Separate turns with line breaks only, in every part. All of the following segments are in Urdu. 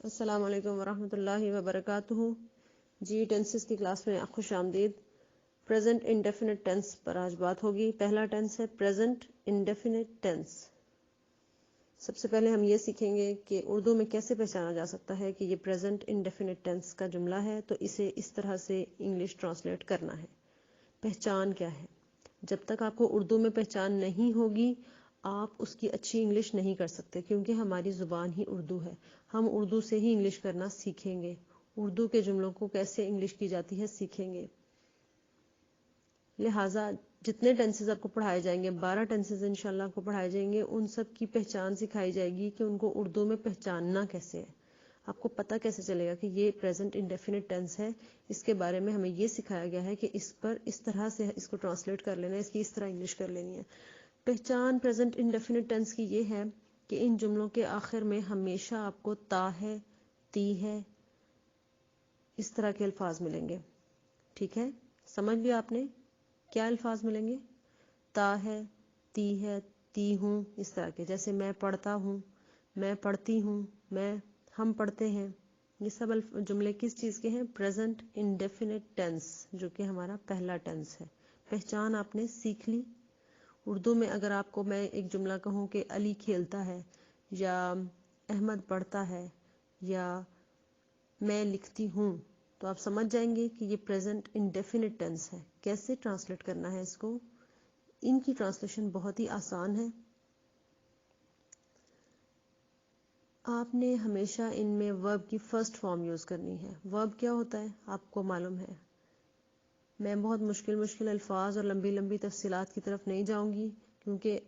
السلام علیکم ورحمۃ اللہ وبرکاتہ. جی ٹینسز کی کلاس میں خوش آمدید. پریزنٹ انڈیفینٹ ٹینس پر آج بات ہوگی. پہلا ٹینس ہے پریزنٹ انڈیفینٹ ٹینس. سب سے پہلے ہم یہ سیکھیں گے کہ اردو میں کیسے پہچانا جا سکتا ہے کہ یہ پریزنٹ انڈیفینٹ ٹینس کا جملہ ہے تو اسے اس طرح سے انگلش ٹرانسلیٹ کرنا ہے. پہچان کیا ہے؟ جب تک آپ کو اردو میں پہچان نہیں ہوگی آپ اس کی اچھی انگلش نہیں کر سکتے، کیونکہ ہماری زبان ہی اردو ہے. ہم اردو سے ہی انگلش کرنا سیکھیں گے، اردو کے جملوں کو کیسے انگلش کی جاتی ہے سیکھیں گے. لہٰذا جتنے ٹینسز آپ کو پڑھائے جائیں گے، 12 ٹینسز انشاءاللہ آپ کو پڑھائے جائیں گے، ان سب کی پہچان سکھائی جائے گی کہ ان کو اردو میں پہچاننا کیسے ہے. آپ کو پتہ کیسے چلے گا کہ یہ پریزنٹ انڈیفینٹ ٹینس ہے. اس کے بارے میں ہمیں یہ سکھایا گیا ہے کہ اس پر اس طرح سے اس کو ٹرانسلیٹ کر لینا ہے، اس کی اس طرح انگلش کر لینی ہے. پہچان پریزنٹ انڈیفینٹ ٹینس کی یہ ہے کہ ان جملوں کے آخر میں ہمیشہ آپ کو تا ہے، تی ہے، اس طرح کے الفاظ ملیں گے. ٹھیک ہے، سمجھ لیا آپ نے کیا الفاظ ملیں گے؟ تا ہے، تی ہوں، اس طرح کے. جیسے میں پڑھتا ہوں، میں پڑھتی ہوں، ہم پڑھتے ہیں. یہ سب جملے کس چیز کے ہیں؟ پریزنٹ انڈیفینٹ ٹینس، جو کہ ہمارا پہلا ٹینس ہے. پہچان آپ نے سیکھ لی. اردو میں اگر آپ کو میں ایک جملہ کہوں کہ علی کھیلتا ہے، یا احمد پڑھتا ہے، یا میں لکھتی ہوں، تو آپ سمجھ جائیں گے کہ یہ پریزنٹ انڈیفینٹ ٹینس ہے. کیسے ٹرانسلیٹ کرنا ہے اس کو؟ ان کی ٹرانسلیشن بہت ہی آسان ہے. آپ نے ہمیشہ ان میں ورب کی فرسٹ فارم یوز کرنی ہے. ورب کیا ہوتا ہے آپ کو معلوم ہے. میں بہت مشکل الفاظ اور لمبی تفصیلات کی طرف نہیں جاؤں گی، کیونکہ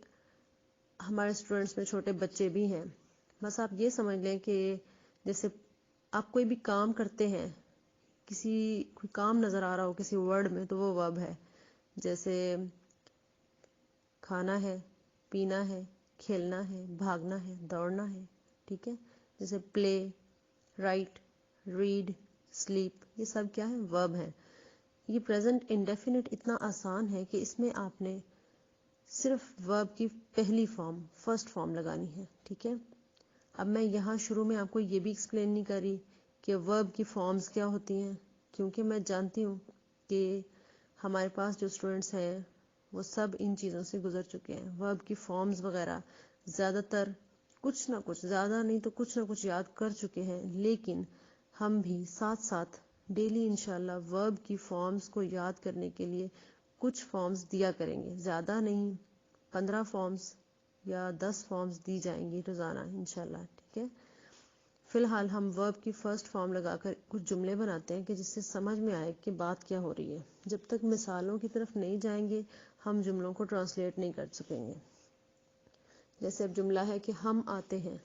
ہمارے اسٹوڈنٹس میں چھوٹے بچے بھی ہیں. بس آپ یہ سمجھ لیں کہ جیسے آپ کوئی بھی کام کرتے ہیں، کوئی کام نظر آ رہا ہو کسی ورڈ میں، تو وہ ورب ہے. جیسے کھانا ہے، پینا ہے، کھیلنا ہے، بھاگنا ہے، دوڑنا ہے. ٹھیک ہے، جیسے پلے، رائٹ، ریڈ، سلیپ، یہ سب کیا ہے؟ ورب ہے. یہ پریزنٹ انڈیفینٹ اتنا آسان ہے کہ اس میں آپ نے صرف ورب کی پہلی فارم، فرسٹ فارم لگانی ہے. ٹھیک ہے، اب میں یہاں شروع میں آپ کو یہ بھی ایکسپلین نہیں کری کہ ورب کی فارمز کیا ہوتی ہیں، کیونکہ میں جانتی ہوں کہ ہمارے پاس جو اسٹوڈنٹس ہیں وہ سب ان چیزوں سے گزر چکے ہیں. ورب کی فارمز وغیرہ زیادہ تر کچھ نہ کچھ، زیادہ نہیں تو کچھ نہ کچھ یاد کر چکے ہیں، لیکن ہم بھی ساتھ ساتھ ڈیلی انشاءاللہ ورب کی فارمز کو یاد کرنے کے لیے کچھ فارمز دیا کریں گے. زیادہ نہیں، 15 فارمز یا 10 فارمز دی جائیں گی روزانہ انشاءاللہ. ٹھیک ہے، فی الحال ہم ورب کی فرسٹ فارم لگا کر کچھ جملے بناتے ہیں کہ جس سے سمجھ میں آئے کہ بات کیا ہو رہی ہے. جب تک مثالوں کی طرف نہیں جائیں گے ہم جملوں کو ٹرانسلیٹ نہیں کر سکیں گے. جیسے اب جملہ ہے کہ ہم آتے ہیں،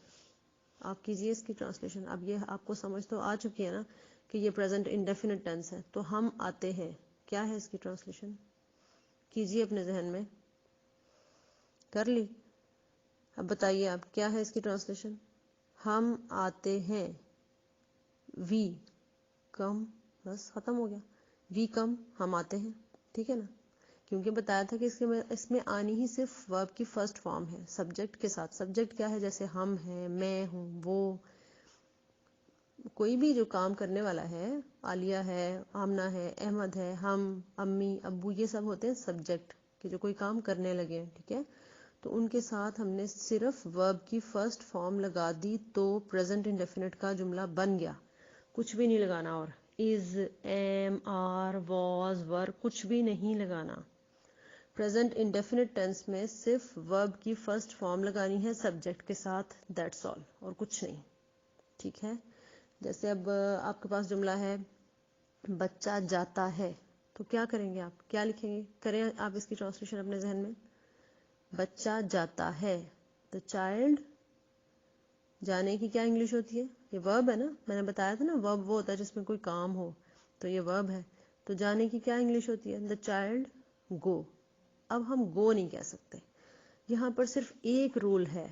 آپ کیجئے اس کی ٹرانسلیشن. اب یہ آپ کو سمجھ تو آ چکی ہے نا کہ یہ پریزنٹ انڈیفینٹ ٹینس ہے. تو ہم آتے ہیں، کیا ہے اس کی ٹرانسلیشن؟ کیجئے اپنے ذہن میں. کر لی؟ اب بتائیے آپ کیا ہے اس کی ٹرانسلیشن؟ ہم آتے ہیں، وی کم، بس ختم ہو گیا. وی کم، ہم آتے ہیں. ٹھیک ہے نا، کیونکہ بتایا تھا کہ اس میں آنی ہی صرف ورب کی فرسٹ فارم ہے سبجیکٹ کے ساتھ. سبجیکٹ کیا ہے؟ جیسے ہم ہیں، میں ہوں، وہ، کوئی بھی جو کام کرنے والا ہے، عالیہ ہے، آمنہ ہے، احمد ہے، ہم، امی، ابو، یہ سب ہوتے ہیں سبجیکٹ کہ جو کوئی کام کرنے لگے ہیں. ٹھیک ہے، تو ان کے ساتھ ہم نے صرف ورب کی فرسٹ فارم لگا دی تو پریزنٹ انڈیفینٹ کا جملہ بن گیا. کچھ بھی نہیں لگانا، اور از، ایم، آر، واز، ور، کچھ بھی نہیں لگانا. پریزنٹ انڈیفینٹ ٹینس میں صرف ورب کی فرسٹ فارم لگانی ہے سبجیکٹ کے ساتھ، دیٹس آل، اور کچھ نہیں. ٹھیک ہے، جیسے اب آپ کے پاس جملہ ہے بچہ جاتا ہے، تو کیا کریں گے آپ؟ کیا لکھیں گے؟ کریں آپ اس کی ٹرانسلیشن اپنے ذہن میں. بچہ جاتا ہے، the child، جانے کی کیا انگلش ہوتی ہے؟ یہ ورب ہے نا، میں نے بتایا تھا نا ورب وہ ہوتا ہے جس میں کوئی کام ہو، تو یہ ورب ہے. تو جانے کی کیا انگلش ہوتی ہے؟ the child go. اب ہم گو نہیں کہہ سکتے. یہاں پر صرف ایک رول ہے،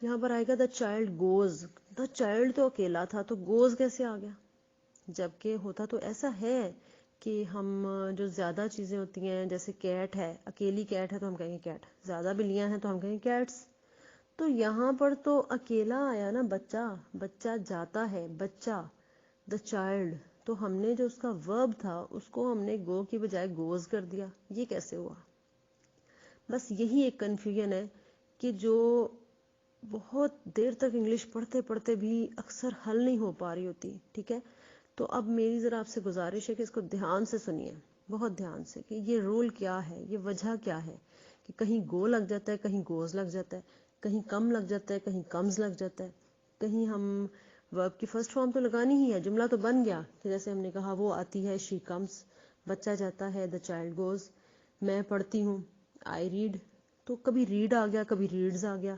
یہاں پر آئے گا the child goes. the child تو اکیلا تھا، تو goes کیسے آ گیا؟ جبکہ ہوتا تو ایسا ہے کہ ہم جو زیادہ چیزیں ہوتی ہیں، جیسے کیٹ ہے، اکیلی کیٹ ہے تو ہم کہیں گے کیٹ، زیادہ بلیاں ہیں تو ہم کہیں گے کیٹس. تو یہاں پر تو اکیلا آیا نا، بچہ جاتا ہے، بچہ دا چائلڈ، تو ہم نے جو اس کا ورب تھا اس کو ہم نے گو کی بجائے گوز کر دیا. یہ کیسے ہوا؟ بس یہی ایک کنفیوژن ہے کہ جو بہت دیر تک انگلش پڑھتے پڑھتے بھی اکثر حل نہیں ہو پا رہی ہوتی. ٹھیک ہے، تو اب میری ذرا آپ سے گزارش ہے کہ اس کو دھیان سے سنیے، بہت دھیان سے، کہ یہ رول کیا ہے، یہ وجہ کیا ہے کہ کہیں گو لگ جاتا ہے، کہیں گوز لگ جاتا ہے، کہیں کم لگ جاتا ہے، کہیں کمز لگ جاتا ہے، کہیں ہم ورب کی فرسٹ فارم تو لگانی ہی ہے، جملہ تو بن گیا کہ جیسے ہم نے کہا وہ آتی ہے شی کمز، بچہ جاتا ہے دا چائلڈ گوز، میں پڑھتی ہوں آئی ریڈ، تو کبھی ریڈ آ گیا، کبھی ریڈز آ گیا،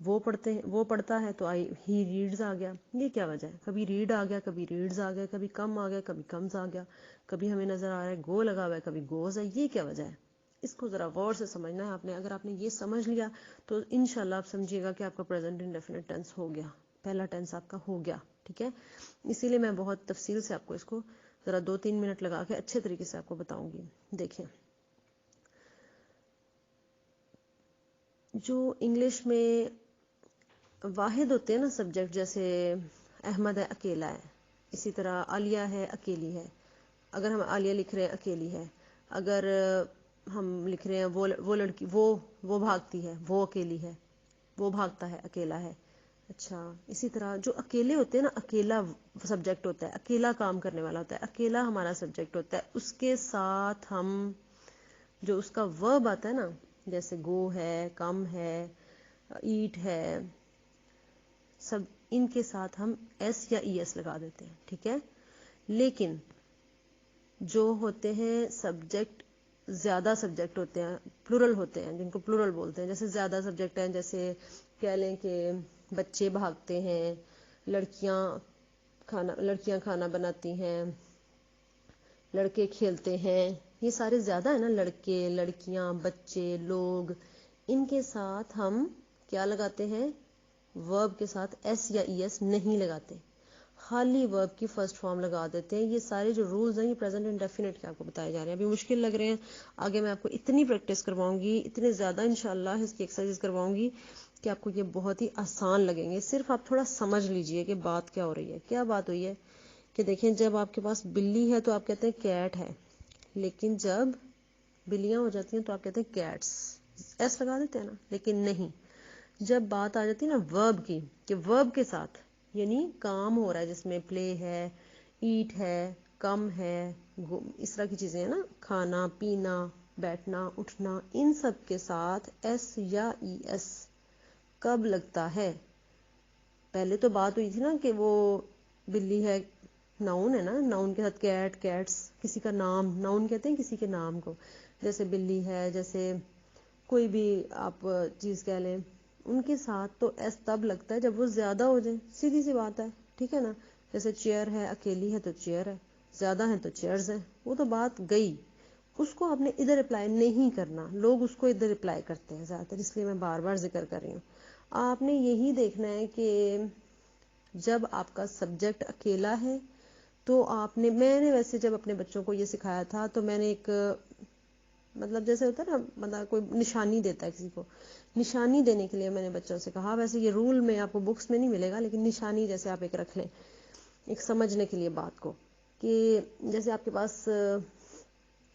وہ پڑھتا ہے تو ہی ریڈز آ گیا. یہ کیا وجہ ہے؟ کبھی ریڈ آ گیا، کبھی ریڈز آ گیا، کبھی کم آ گیا، کبھی کمز آ گیا، کبھی ہمیں نظر آ رہا ہے گو لگا ہوا ہے، کبھی گوز ہے. یہ کیا وجہ ہے؟ اس کو ذرا غور سے سمجھنا ہے آپ نے. اگر آپ نے یہ سمجھ لیا تو انشاءاللہ آپ سمجھیے گا کہ آپ کا پریزنٹ انڈیفینٹ ٹینس ہو گیا، پہلا ٹینس آپ کا ہو گیا. ٹھیک ہے، اسی لیے میں بہت تفصیل سے آپ کو اس کو ذرا 2-3 منٹ لگا کے اچھے طریقے سے آپ کو بتاؤں گی. دیکھیں، جو انگلش میں واحد ہوتے ہیں نا سبجیکٹ، جیسے احمد ہے اکیلا ہے، اسی طرح عالیہ ہے اکیلی ہے. اگر ہم عالیہ لکھ رہے ہیں اکیلی ہے، اگر ہم لکھ رہے ہیں وہ لڑکی وہ بھاگتی ہے، وہ اکیلی ہے، وہ بھاگتا ہے اکیلا ہے. اچھا، اسی طرح جو اکیلے ہوتے ہیں نا، اکیلا سبجیکٹ ہوتا ہے، اکیلا کام کرنے والا ہوتا ہے، اکیلا ہمارا سبجیکٹ ہوتا ہے، اس کے ساتھ ہم جو اس کا ورب آتا ہے نا، جیسے گو ہے، کم ہے، ایٹ ہے، سب ان کے ساتھ ہم ایس یا ای ایس لگا دیتے ہیں. ٹھیک ہے، لیکن جو ہوتے ہیں سبجیکٹ، زیادہ سبجیکٹ ہوتے ہیں، پلورل ہوتے ہیں، جن کو پلورل بولتے ہیں، جیسے زیادہ سبجیکٹ ہیں، جیسے کہہ لیں کہ بچے بھاگتے ہیں، لڑکیاں کھانا بناتی ہیں، لڑکے کھیلتے ہیں، یہ سارے زیادہ ہیں نا، لڑکے، لڑکیاں، بچے، لوگ، ان کے ساتھ ہم کیا لگاتے ہیں؟ ورب کے ساتھ ایس یا ای ایس نہیں لگاتے، خالی ورب کی فرسٹ فارم لگا دیتے ہیں. یہ سارے جو رولز ہیں یہ پریزنٹ انڈیفینٹ کے آپ کو بتائے جا رہے ہیں. ابھی مشکل لگ رہے ہیں، آگے میں آپ کو اتنی پریکٹس کرواؤں گی، اتنے زیادہ انشاءاللہ اس کی ایکسرسائز کرواؤں گی کہ آپ کو یہ بہت ہی آسان لگیں گے. صرف آپ تھوڑا سمجھ لیجئے کہ بات کیا ہو رہی ہے. کیا بات ہوئی ہے کہ دیکھیں، جب آپ کے پاس بلی ہے تو آپ کہتے ہیں کیٹ ہے، لیکن جب بلیاں ہو جاتی ہیں تو آپ کہتے ہیں کیٹس، ایس لگا دیتے ہیں نا. لیکن نہیں، جب بات آ جاتی ہے نا ورب کی، کہ ورب کے ساتھ یعنی کام ہو رہا ہے جس میں پلے ہے، ایٹ ہے، کم ہے، اس طرح کی چیزیں ہیں نا، کھانا پینا، بیٹھنا اٹھنا، ان سب کے ساتھ ایس یا ای ایس کب لگتا ہے؟ پہلے تو بات ہوئی تھی نا کہ وہ بلی ہے، ناؤن ہے نا، ناؤن کے ساتھ کیٹ، کیٹس، کسی کا نام، ناؤن کہتے ہیں کسی کے نام کو، جیسے بلی ہے، جیسے کوئی بھی آپ چیز کہہ لیں، ان کے ساتھ تو ایس تب لگتا ہے جب وہ زیادہ ہو جائیں. سیدھی سی بات ہے. ٹھیک ہے نا، جیسے چیئر ہے، اکیلی ہے تو چیئر ہے، زیادہ ہیں تو چیئرز ہیں. وہ تو بات گئی، اس کو آپ نے ادھر اپلائی نہیں کرنا. لوگ اس کو ادھر اپلائی کرتے ہیں زیادہ تر، اس لیے میں بار بار ذکر کر رہی ہوں. آپ نے یہی دیکھنا ہے کہ جب آپ کا سبجیکٹ اکیلا ہے تو میں نے ویسے جب اپنے بچوں کو یہ سکھایا تھا تو میں نے ایک، مطلب جیسے ہوتا ہے نا، مطلب کوئی نشانی دیتا ہے کسی کو، نشانی دینے کے لیے میں نے بچوں سے کہا، ویسے یہ رول میں آپ کو بکس میں نہیں ملے گا، لیکن نشانی جیسے آپ ایک رکھ لیں، ایک سمجھنے کے لیے بات کو، کہ جیسے آپ کے پاس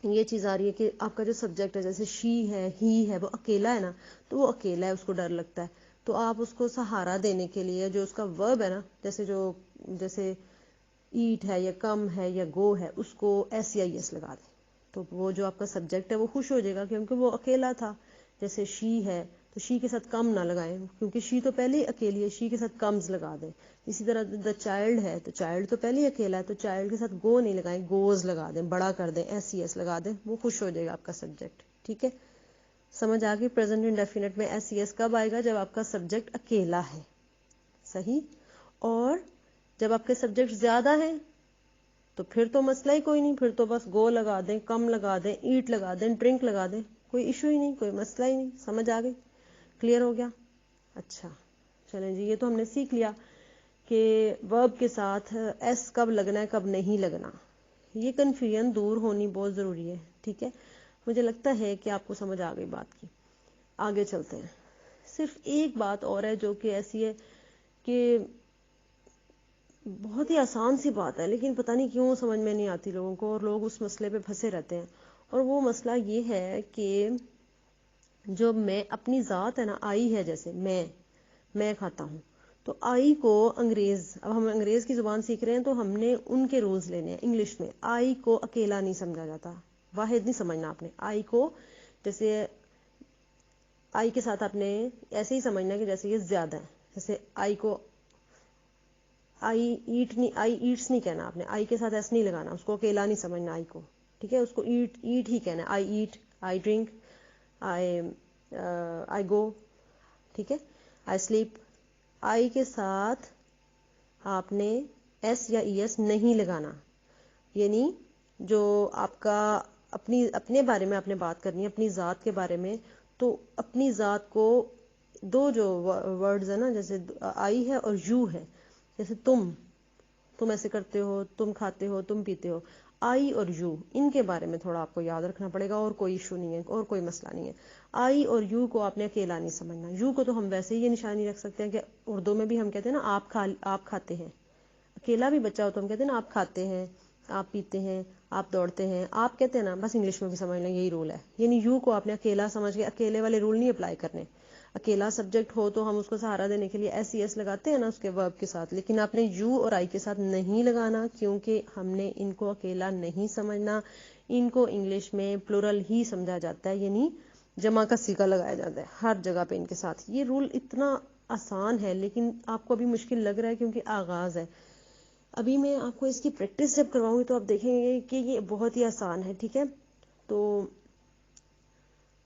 یہ چیز آ رہی ہے کہ آپ کا جو سبجیکٹ ہے، جیسے شی ہے، ہی ہے، وہ اکیلا ہے نا، تو وہ اکیلا ہے، اس کو ڈر لگتا ہے، تو آپ اس کو سہارا دینے کے لیے جو اس کا ورب ہے نا، جیسے ایٹ ہے یا کم ہے یا گو ہے، اس کو ایس یا ایس لگا دیں، تو وہ جو آپ کا سبجیکٹ ہے وہ خوش ہو جائے گا، کیونکہ وہ اکیلا تھا. جیسے شی ہے تو شی کے ساتھ کم نہ لگائیں، کیونکہ شی تو پہلے ہی اکیلی ہے، شی کے ساتھ کمز لگا دیں. اسی طرح دا چائلڈ ہے تو چائلڈ تو پہلے ہی اکیلا ہے، تو چائلڈ کے ساتھ گو نہیں لگائیں، گوز لگا دیں، بڑا کر دیں، ایس سی ایس لگا دیں، وہ خوش ہو جائے گا آپ کا سبجیکٹ. ٹھیک ہے، سمجھ آ گئی؟ پریزنٹ انڈیفینٹ میں ایس سی ایس کب آئے گا؟ جب آپ کا سبجیکٹ اکیلا ہے. صحیح. اور جب آپ کے سبجیکٹ زیادہ ہیں تو پھر تو مسئلہ ہی کوئی نہیں، پھر تو بس گو لگا دیں، کم لگا دیں، ایٹ لگا دیں، ڈرنک لگا دیں، کوئی ایشو ہی نہیں، کوئی مسئلہ ہی نہیں. سمجھ آ گئی؟ کلیئر ہو گیا؟ اچھا چلیں جی، یہ تو ہم نے سیکھ لیا کہ ورب کے ساتھ ایس کب لگنا ہے، کب نہیں لگنا. یہ کنفیوژن دور ہونی بہت ضروری ہے. ٹھیک ہے، مجھے لگتا ہے کہ آپ کو سمجھ آ گئی بات کی. آگے چلتے ہیں. صرف ایک بات اور ہے جو کہ ایسی ہے کہ بہت ہی آسان سی بات ہے لیکن پتہ نہیں کیوں سمجھ میں نہیں آتی لوگوں کو، اور لوگ اس مسئلے پہ پھنسے رہتے ہیں. اور وہ مسئلہ یہ ہے کہ جو میں اپنی ذات ہے نا، آئی ہے، جیسے میں کھاتا ہوں، تو آئی کو اب ہم انگریز کی زبان سیکھ رہے ہیں تو ہم نے ان کے رولز لینے ہیں. انگلش میں آئی کو اکیلا نہیں سمجھا جاتا، واحد نہیں سمجھنا آپ نے. آئی کو جیسے آئی کے ساتھ آپ نے ایسے ہی سمجھنا کہ جیسے یہ زیادہ ہے. جیسے آئی کو آئی ایٹس نہیں کہنا آپ نے، آئی کے ساتھ ایسے نہیں لگانا، اس کو اکیلا نہیں سمجھنا آئی کو. ٹھیک ہے، اس کو ایٹ ہی کہنا ہے. آئی ایٹ، آئی ڈرنک، آئی گو. ٹھیک ہے، آئی سلیپ. آئی کے ساتھ آپ نے ایس یا ای ایس نہیں لگانا. یعنی جو آپ کا اپنے بارے میں آپ نے بات کرنی ہے، اپنی ذات کے بارے میں، تو اپنی ذات کو دو جو ورڈز ہیں نا، جیسے آئی ہے اور یو ہے. جیسے تم ایسے کرتے ہو، تم کھاتے ہو، تم پیتے ہو. آئی اور یو، ان کے بارے میں تھوڑا آپ کو یاد رکھنا پڑے گا، اور کوئی ایشو نہیں ہے، اور کوئی مسئلہ نہیں ہے. آئی اور یو کو آپ نے اکیلا نہیں سمجھنا. یو کو تو ہم ویسے ہی یہ نشانی رکھ سکتے ہیں کہ اردو میں بھی ہم کہتے ہیں نا آپ کھاتے ہیں. اکیلا بھی بچہ ہو تو ہم کہتے ہیں نا آپ کھاتے ہیں، آپ پیتے ہیں، آپ دوڑتے ہیں. آپ کہتے ہیں نا، بس انگلش میں بھی سمجھ لیں یہی رول ہے. یعنی یو کو آپ نے اکیلا سمجھ کے اکیلے والے رول نہیں اپلائی کرنے. اکیلا سبجیکٹ ہو تو ہم اس کو سہارا دینے کے لیے ایس ای ایس لگاتے ہیں نا اس کے ورب کے ساتھ، لیکن آپ نے یو اور آئی کے ساتھ نہیں لگانا، کیونکہ ہم نے ان کو اکیلا نہیں سمجھنا. ان کو انگلش میں پلورل ہی سمجھا جاتا ہے، یعنی جمع کا صیغہ لگایا جاتا ہے ہر جگہ پہ ان کے ساتھ. یہ رول اتنا آسان ہے لیکن آپ کو ابھی مشکل لگ رہا ہے کیونکہ آغاز ہے. ابھی میں آپ کو اس کی پریکٹس جب کرواؤں گی تو آپ دیکھیں گے کہ یہ بہت ہی آسان ہے. ٹھیک ہے، تو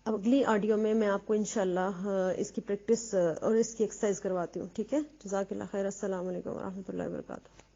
اب اگلی آڈیو میں آپ کو انشاءاللہ اس کی پریکٹس اور اس کی ایکسرسائز کرواتی ہوں. ٹھیک ہے، جزاک اللہ خیر. السلام علیکم ورحمۃ اللہ وبرکاتہ.